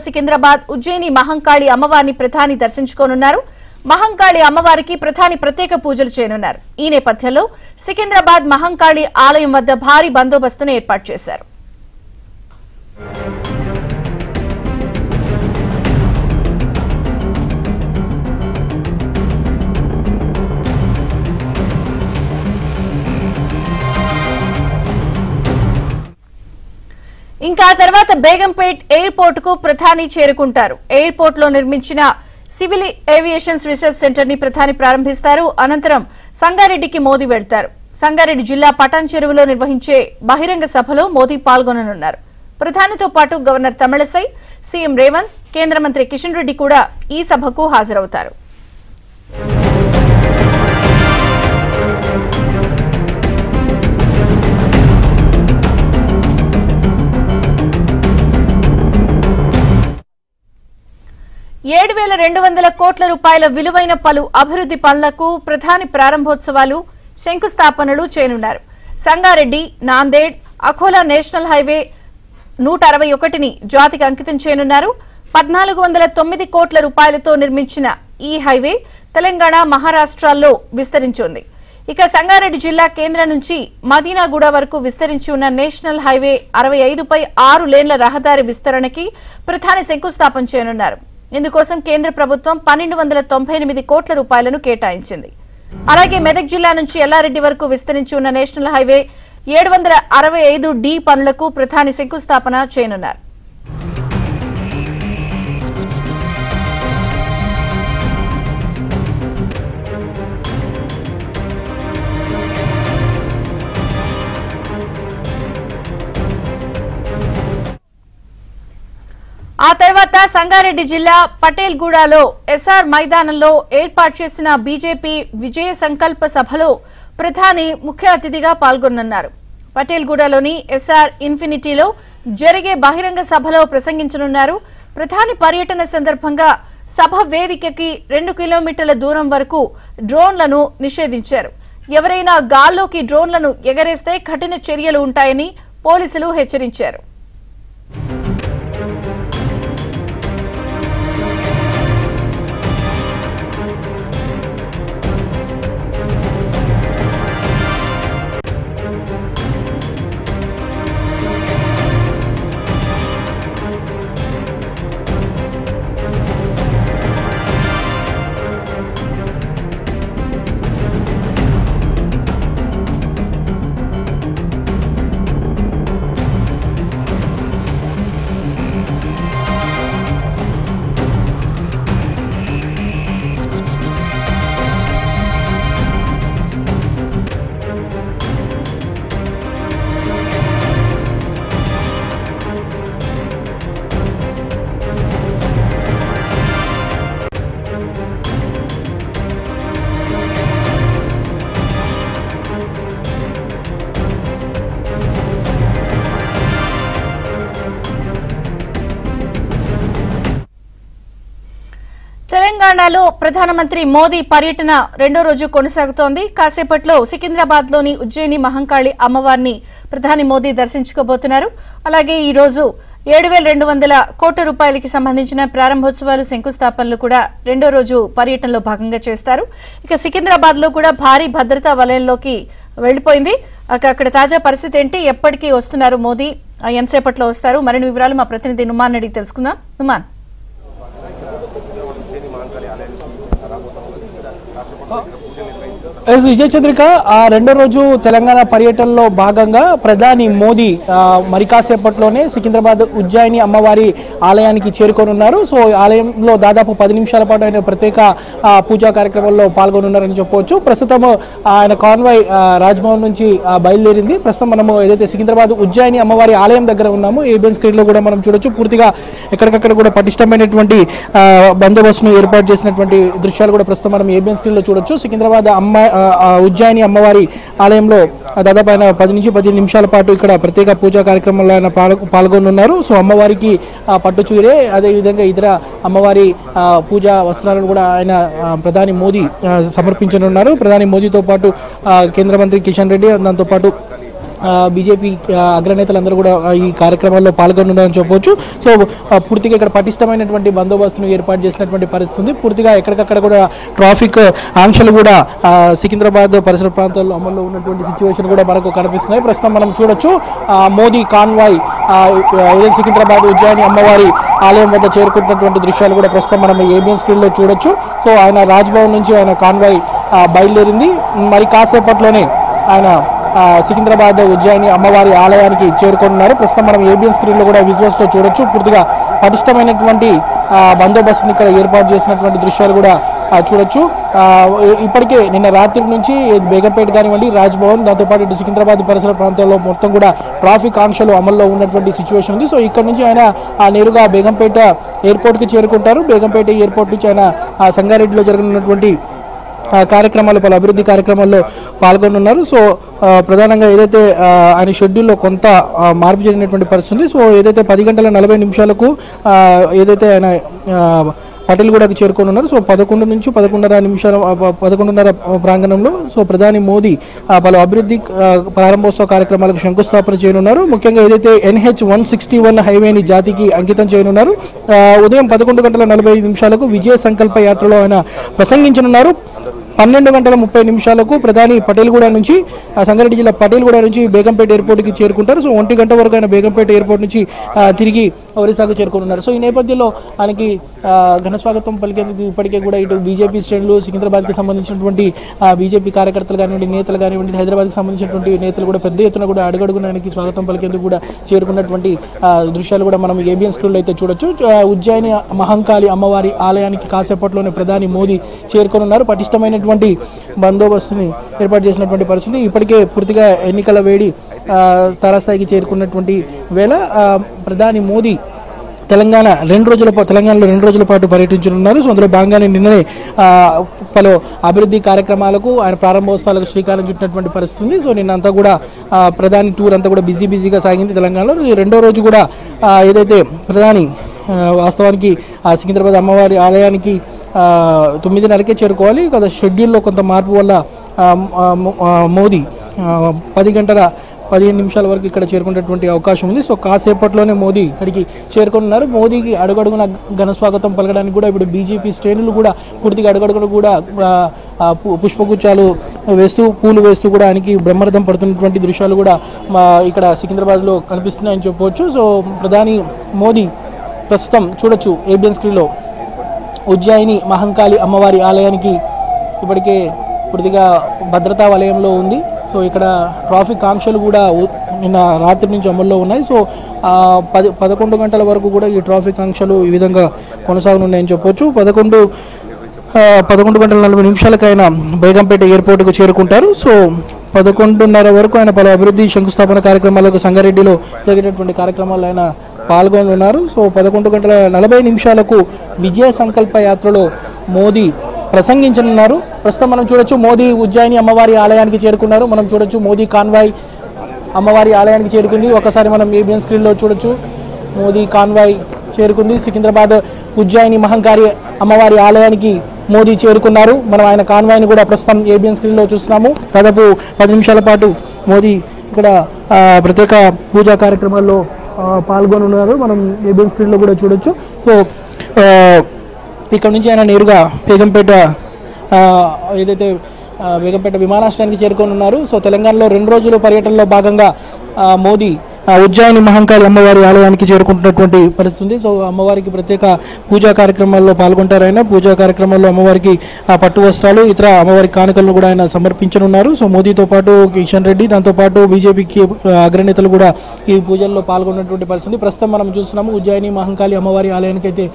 సికింద్రాబాద్ ఉజ్జయిని మహంకాళి అమ్మవారిని ప్రధాని దర్శించుకోనున్నారు. మహంకాళి అమ్మవారికి ప్రధాని ప్రత్యేక పూజలు చేయనున్నారు. ఈ నేపథ్యంలో సికింద్రాబాద్ మహంకాళి ఆలయం వద్ద భారీ బందోబస్తును ఏర్పాటు చేశారు. ఇంకా తర్వాత బేగంపేట్ ఎయిర్పోర్ట్ కు ప్రధాని చేరుకుంటారు. ఎయిర్పోర్ట్ లో నిర్మించిన సివిల్ ఏవియేషన్ రీసెర్చ్ సెంటర్ ని ప్రధాని ప్రారంభిస్తారు. అనంతరం సంగారెడ్డికి మోదీ వెళ్తారు. సంగారెడ్డి జిల్లా పటాన్ చెరువులో నిర్వహించే బహిరంగ సభలో మోదీ పాల్గొననున్నారు. ప్రధానితో పాటు గవర్నర్ తమిళసై, సీఎం రేవంత్, కేంద్ర మంత్రి కిషన్ రెడ్డి కూడా ఈ సభకు హాజరవుతారు. ₹7,200 కోట్ల రూపాయల విలువైన పలు అభివృద్ధి పనులకు ప్రధాని ప్రారంభోత్సవాలు, శంకుస్థాపనలు చేయనున్నారు. సంగారెడ్డి, నాందేడ్, అఖోలా నేషనల్ హైవే 161ని జాతికి అంకితం చేయనున్నారు. 1,409 కోట్ల రూపాయలతో నిర్మించిన ఈ హైవే తెలంగాణ, మహారాష్ట్రాల్లో విస్తరించింది. ఇక సంగారెడ్డి జిల్లా కేంద్రం నుంచి మదీనాగూడ వరకు విస్తరించి ఉన్న నేషనల్ హైవే 65పై 6 లేన్ల రహదారి విస్తరణకి ప్రధాని శంకుస్థాపన చేయనున్నారు. ఇందుకోసం కేంద్ర ప్రభుత్వం 1,298 కోట్ల రూపాయలను కేటాయించింది. అలాగే మెదక్ జిల్లా నుంచి ఎల్లారెడ్డి వరకు విస్తరించి ఉన్న నేషనల్ హైవే 765D పనులకు ప్రధాని శంకుస్థాపన చేయనున్నారు. ఆ తర్వాత సంగారెడ్డి జిల్లా పటేల్గూడలో ఎస్ఆర్ మైదానంలో ఏర్పాటు చేసిన బీజేపీ విజయ సంకల్ప సభలో ప్రధాని ముఖ్య అతిథిగా పాల్గొనున్నారు. పటేల్గూడలోని ఎస్ఆర్ ఇన్ఫినిటీలో జరిగే బహిరంగ సభలో ప్రసంగించనున్నారు. ప్రధాని పర్యటన సందర్భంగా సభ వేదికకి 2 కిలోమీటర్ల దూరం వరకు డ్రోన్లను నిషేధించారు. ఎవరైనా గాల్లోకి డ్రోన్లను ఎగరేస్తే కఠిన చర్యలు ఉంటాయని పోలీసులు హెచ్చరించారు. తెలంగాణలో ప్రధానమంత్రి మోదీ పర్యటన రెండో రోజు కొనసాగుతోంది. కాసేపట్లో సికింద్రాబాద్ లోని ఉజ్జయిని మహంకాళి అమ్మవారిని ప్రధాని మోదీ దర్శించుకోబోతున్నారు. అలాగే ఈ రోజు 7,200 కోట్ల రూపాయలకి సంబంధించిన ప్రారంభోత్సవాలు, శంకుస్థాపనలు కూడా రెండో రోజు పర్యటనలో భాగంగా చేస్తారు. ఇక సికింద్రాబాద్ లో కూడా భారీ భద్రతా వలయంలోకి వెళ్లిపోయింది. అక్కడ తాజా పరిస్థితి ఏంటి, ఎప్పటికీ వస్తున్నారు మోదీ, ఎంతసేపట్లో వస్తారు, మరిన్ని వివరాలు మా ప్రతినిధి నుమాన్ అడిగి తెలుసుకుందాం. నుమాన్. విజయ చంద్రిక, రెండో రోజు తెలంగాణ పర్యటనలో భాగంగా ప్రధాని మోదీ మరి కాసేపట్లోనే సికింద్రాబాద్ ఉజ్జయిని అమ్మవారి ఆలయానికి చేరుకోనున్నారు. సో ఆలయంలో దాదాపు 10 నిమిషాల పాటు ఆయన ప్రత్యేక పూజా కార్యక్రమంలో పాల్గొనున్నారని చెప్పవచ్చు. ప్రస్తుతం ఆయన కాన్వాయ్ రాజ్భవన్ నుంచి బయలుదేరింది. ప్రస్తుతం మనము ఏదైతే సికింద్రాబాద్ ఉజ్జయిని అమ్మవారి ఆలయం దగ్గర ఉన్నామో ఏబిఎన్ స్క్రీన్ లో కూడా మనం చూడొచ్చు. పూర్తిగా ఎక్కడికక్కడ కూడా పటిష్టమైనటువంటి బందోబస్తును ఏర్పాటు చేసినటువంటి దృశ్యాలు కూడా ప్రస్తుతం మనం ఏబిఎన్ స్క్రీన్ లో చూడొచ్చు. సికింద్రాబాద్ ఉజ్జయిని అమ్మవారి ఆలయంలో దాదాపు ఆయన 10 నుంచి 15 నిమిషాల పాటు ఇక్కడ ప్రత్యేక పూజా కార్యక్రమంలో ఆయన పాల్గొనున్నారు. సో అమ్మవారికి పట్టు చీరే, అదేవిధంగా ఇతర అమ్మవారి పూజా వస్త్రాలను కూడా ఆయన ప్రధాని మోదీ సమర్పించనున్నారు. ప్రధాని మోదీతో పాటు కేంద్ర మంత్రి కిషన్ రెడ్డి, దాంతో పాటు బీజేపీ అగ్రనేతలందరూ కూడా ఈ కార్యక్రమాల్లో పాల్గొన్నారని చెప్పవచ్చు. సో పూర్తిగా ఇక్కడ పటిష్టమైనటువంటి బందోబస్తును ఏర్పాటు చేసినటువంటి పరిస్థితి. పూర్తిగా ఎక్కడికక్కడ కూడా ట్రాఫిక్ ఆంక్షలు కూడా సికింద్రాబాద్ పరిసర ప్రాంతాల్లో అమల్లో ఉన్నటువంటి సిచ్యువేషన్ కూడా మనకు కనిపిస్తున్నాయి. ప్రస్తుతం మనం చూడొచ్చు మోదీ కాన్వాయ్ సికింద్రాబాద్ ఉజ్జయిని అమ్మవారి ఆలయం వద్ద చేరుకుంటున్నటువంటి దృశ్యాలు కూడా ప్రస్తుతం మనం ఏబిఎన్ స్క్రీన్లో చూడొచ్చు. సో ఆయన రాజ్భవన్ నుంచి ఆయన కాన్వాయ్ బయలుదేరింది. మరి కాసేపట్లోనే ఆయన సికింద్రాబాద్ ఉజ్జయిని అమ్మవారి ఆలయానికి చేరుకున్నారు. ప్రస్తుతం మనం ఏబిఎన్ స్క్రీన్లో కూడా విజువల్స్లో చూడొచ్చు. పూర్తిగా పటిష్టమైనటువంటి బందోబస్తుని ఇక్కడ ఏర్పాటు చేసినటువంటి దృశ్యాలు కూడా చూడొచ్చు. ఇప్పటికే నిన్న రాత్రి నుంచి బేగంపేట కానివ్వండి, రాజ్భవన్, దాంతోపాటు ఇటు సికింద్రాబాద్ పరిసర ప్రాంతాల్లో మొత్తం కూడా ట్రాఫిక్ ఆంక్షలు అమల్లో ఉన్నటువంటి సిచ్యువేషన్ ఉంది. సో ఇక్కడ నుంచి ఆయన నేరుగా బేగంపేట ఎయిర్పోర్ట్కి చేరుకుంటారు. బేగంపేట ఎయిర్పోర్ట్ నుంచి ఆయన సంగారెడ్డిలో జరగనున్నటువంటి కార్యక్రమాలు, పలు అభివృద్ధి కార్యక్రమాల్లో పాల్గొనున్నారు. సో ప్రధానంగా ఏదైతే ఆయన షెడ్యూల్లో కొంత మార్పు జరిగినటువంటి పరిస్థితి. సో ఏదైతే 10:40 ఏదైతే ఆయన పటేల్గూడకు చేరుకోనున్నారు. సో 11 నుంచి 11:30 ప్రాంగణంలో సో ప్రధాని మోదీ పలు అభివృద్ధి ప్రారంభోత్సవ కార్యక్రమాలకు శంకుస్థాపన చేయనున్నారు. ముఖ్యంగా ఏదైతే NH-161 హైవేని జాతికి అంకితం చేయనున్నారు. ఉదయం 11:40 విజయ సంకల్ప యాత్రలో ఆయన ప్రసంగించనున్నారు. 12:30 ప్రధాని పటేల్గూడ నుంచి సంగారెడ్డి జిల్లా పటేల్గూడ నుంచి బేగంపేట ఎయిర్పోర్ట్కి చేరుకుంటారు. సో 1 గంట వరకు ఆయన బేగంపేట ఎయిర్పోర్ట్ నుంచి తిరిగి ఒరిస్సాకు చేరుకున్నారు. సో ఈ నేపథ్యంలో ఆయనకి ఘనస్వాగతం పలికేందుకు ఇప్పటికే కూడా ఇటు బీజేపీ శ్రేణులు, సికింద్రాబాద్కి సంబంధించినటువంటి బీజేపీ కార్యకర్తలు కానివ్వండి, నేతలు కానివ్వండి, హైదరాబాద్కి సంబంధించినటువంటి నేతలు కూడా పెద్ద ఎత్తున కూడా అడుగడుగున ఆయనకి స్వాగతం పలికేందుకు కూడా చేరుకున్నటువంటి దృశ్యాలు కూడా మనం ఏబిఎన్ స్క్రీన్లో అయితే చూడొచ్చు. ఉజ్జయిని మహంకాళి అమ్మవారి ఆలయానికి కాసేపట్లోనే ప్రధాని మోదీ చేరుకోనున్నారు. పటిష్టమైన బందోబస్తుని ఏర్పాటు చేసినటువంటి పరిస్థితి. ఇప్పటికే పూర్తిగా ఎన్నికల వేడి తారాస్థాయికి చేరుకున్నటువంటి వేళ ప్రధాని మోదీ తెలంగాణలో 2 రోజుల పాటు పర్యటించనున్నారు. సో అందులో భాగంగానే నిన్ననే పలు అభివృద్ధి కార్యక్రమాలకు ఆయన ప్రారంభోత్సవాలకు శ్రీకారం చుట్టినటువంటి పరిస్థితి. సో నిన్నంతా కూడా ప్రధాని టూర్ అంతా కూడా బిజీగా సాగింది తెలంగాణలో. 2వ రోజు కూడా ఏదైతే ప్రధాని వాస్తవానికి సికింద్రాబాద్ అమ్మవారి ఆలయానికి 9:30కే చేరుకోవాలి కదా. షెడ్యూల్లో కొంత మార్పు వల్ల మోదీ 10:15 వరకు ఇక్కడ చేరుకునేటువంటి అవకాశం ఉంది. సో కాసేపట్లోనే మోదీ ఇక్కడికి చేరుకున్నారు. మోదీకి అడుగడుగున ఘనస్వాగతం పలకడానికి కూడా ఇప్పుడు బీజేపీ శ్రేణులు కూడా పూర్తిగా అడుగడుగున కూడా పుష్పగుచ్చాలు వేస్తూ, పూలు వేస్తూ కూడా ఆయనకి బ్రహ్మరథం పడుతున్నటువంటి దృశ్యాలు కూడా ఇక్కడ సికింద్రాబాద్లో కనిపిస్తున్నాయని చెప్పవచ్చు. సో ప్రధాని మోదీ ప్రస్తుతం చూడొచ్చు ఏబిఎన్ స్క్రీన్లో ఉజ్జయిని మహంకాళి అమ్మవారి ఆలయానికి ఇప్పటికే పూర్తిగా భద్రతా వలయంలో ఉంది. సో ఇక్కడ ట్రాఫిక్ ఆంక్షలు కూడా నిన్న రాత్రి నుంచి అమల్లో ఉన్నాయి. సో 11 గంటల వరకు కూడా ఈ ట్రాఫిక్ ఆంక్షలు ఈ విధంగా కొనసాగనున్నాయని చెప్పొచ్చు. 11:40 ఆయన బేగంపేట ఎయిర్పోర్ట్కు చేరుకుంటారు. సో 11:30 వరకు ఆయన పలు అభివృద్ధి శంకుస్థాపన కార్యక్రమాలకు సంగారెడ్డిలో జరిగినటువంటి కార్యక్రమాల్లో ఆయన పాల్గొనున్నారు. సో 11:40 విజయ సంకల్ప యాత్రలో మోదీ ప్రసంగించనున్నారు. ప్రస్తుతం మనం చూడొచ్చు మోదీ ఉజ్జయిని అమ్మవారి ఆలయానికి చేరుకున్నారు. మనం చూడొచ్చు మోదీ కాన్వాయ్ అమ్మవారి ఆలయానికి చేరుకుంది. ఒకసారి మనం ఏబిఎన్ స్క్రీన్లో చూడొచ్చు మోదీ కాన్వాయ్ చేరుకుంది. సికింద్రాబాద్ ఉజ్జయిని మహంకాళి అమ్మవారి ఆలయానికి మోదీ చేరుకున్నారు. మనం ఆయన కాన్వాయ్ని కూడా ప్రస్తుతం ఏబిఎన్ స్క్రీన్లో చూస్తున్నాము. దాదాపు 10 నిమిషాల పాటు మోదీ ఇక్కడ ప్రత్యేక పూజా కార్యక్రమాల్లో పాల్గొనున్నారు. మనం ఏబిఎన్ స్క్రీన్లో కూడా చూడొచ్చు. సో ఇక్కడ నుంచి ఆయన నేరుగా బేగంపేట బేగంపేట విమానాశ్రయానికి చేరుకోనున్నారు. సో తెలంగాణలో 2 రోజుల పర్యటనలో భాగంగా మోదీ ఉజ్జయిని మహంకాళి అమ్మవారి ఆలయానికి చేరుకుంటున్నటువంటి పరిస్థితి. సో అమ్మవారికి ప్రత్యేక పూజా కార్యక్రమాల్లో పాల్గొంటారు. ఆయన పూజా కార్యక్రమాల్లో అమ్మవారికి పట్టు వస్త్రాలు, ఇతర అమ్మవారి కానుకలను కూడా ఆయన సమర్పించనున్నారు. సో మోదీతో పాటు కిషన్ రెడ్డి, దాంతోపాటు బీజేపీకి అగ్రనేతలు కూడా ఈ పూజల్లో పాల్గొన్నటువంటి పరిస్థితి. ప్రస్తుతం మనం చూస్తున్నాము ఉజ్జయిని మహంకాళి అమ్మవారి ఆలయానికి అయితే